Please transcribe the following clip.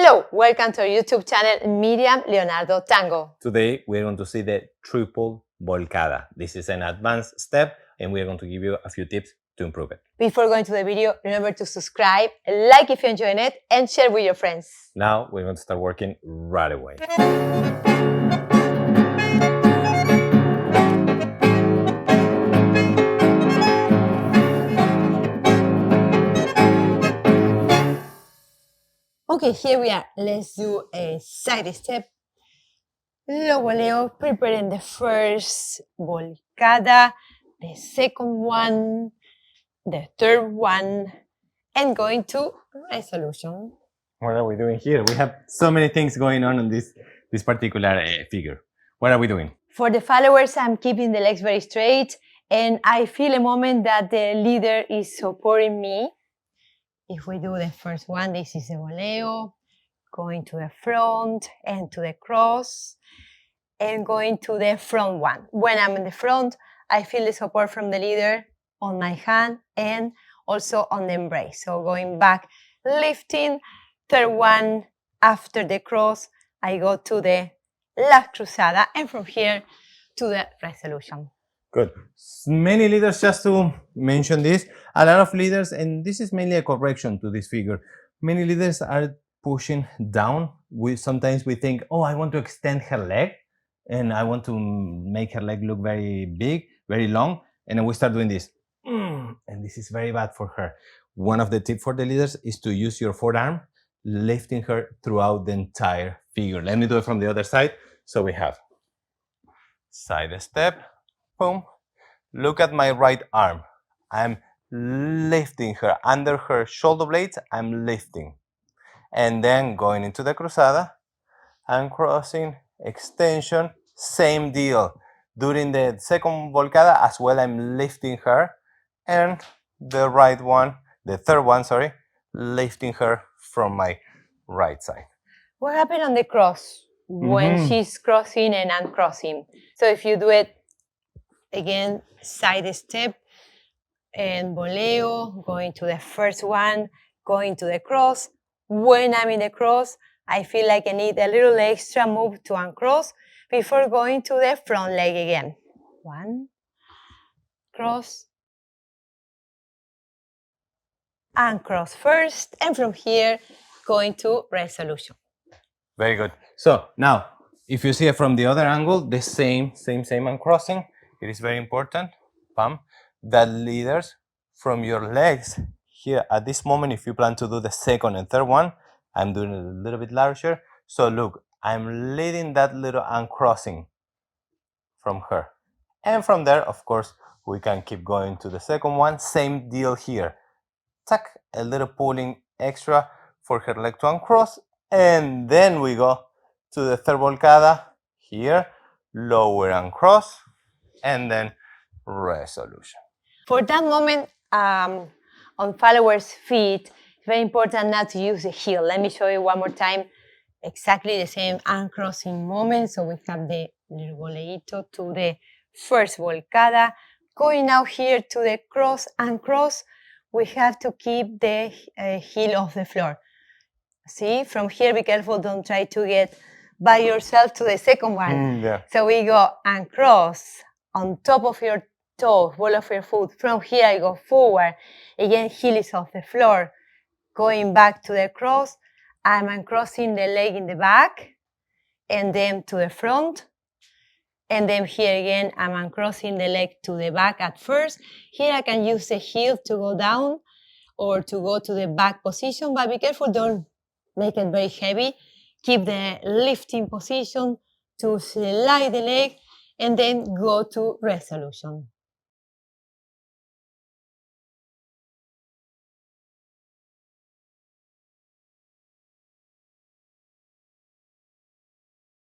Hello, welcome to our YouTube channel, Miriam, Leonardo, Tango. Today, we're going to see the triple volcada. This is an advanced step, and we're going to give you a few tips to improve it. Before going to the video, remember to subscribe, like if you're enjoying it, and share with your friends. Now, we're going to start working right away. Okay, here we are. Let's do a side step. Luego Leo, preparing the first volcada, the second one, the third one, and going to resolution. What are we doing here? We have so many things going on in this particular figure. What are we doing? For the followers, I'm keeping the legs very straight, and I feel a moment that the leader is supporting me. If we do the first one, this is the voleo, going to the front and to the cross, and going to the front one. When I'm in the front, I feel the support from the leader on my hand and also on the embrace. So going back, lifting, third one, after the cross, I go to the last cruzada, and from here to the resolution. Good. Many leaders, just to mention this, a lot of leaders, and this is mainly a correction to this figure, many leaders are pushing down. Sometimes we think, oh, I want to extend her leg, and I want to make her leg look very big, very long, and then we start doing this. And this is very bad for her. One of the tips for the leaders is to use your forearm, lifting her throughout the entire figure. Let me do it from the other side. So we have side step, boom. Look at my right arm. I'm lifting her under her shoulder blades. I'm lifting. And then going into the cruzada, I'm crossing, extension, same deal. During the second volcada as well, I'm lifting her. And the right one, the third one, sorry, lifting her from my right side. What happened on the cross when she's crossing and I'm crossing? So if you do it again, side step and voleo, going to the first one, going to the cross. When I'm in the cross, I feel like I need a little extra move to uncross before going to the front leg again. One, cross, uncross first, and from here, going to resolution. Very good. So now, if you see it from the other angle, the same uncrossing, it is very important, that leaders from your legs here at this moment, if you plan to do the second and third one, I'm doing it a little bit larger. So look, I'm leading that little uncrossing from her. And from there, of course, we can keep going to the second one. Same deal here. Tuck, a little pulling extra for her leg to uncross. And then we go to the third volcada here, lower uncross, and then resolution. For that moment, on followers' feet, it's very important not to use the heel. Let me show you one more time exactly the same uncrossing moment. So we have the little voleito to the first volcada. Going now here to the cross and cross, we have to keep the heel off the floor. See, from here, be careful, don't try to get by yourself to the second one. So we go and cross on top of your toes, ball of your foot. From here, I go forward. Again, heel is off the floor. Going back to the cross, I'm uncrossing the leg in the back, and then to the front. And then here again, I'm uncrossing the leg to the back at first. Here I can use the heel to go down or to go to the back position, but be careful, don't make it very heavy. Keep the lifting position to slide the leg and then go to resolution.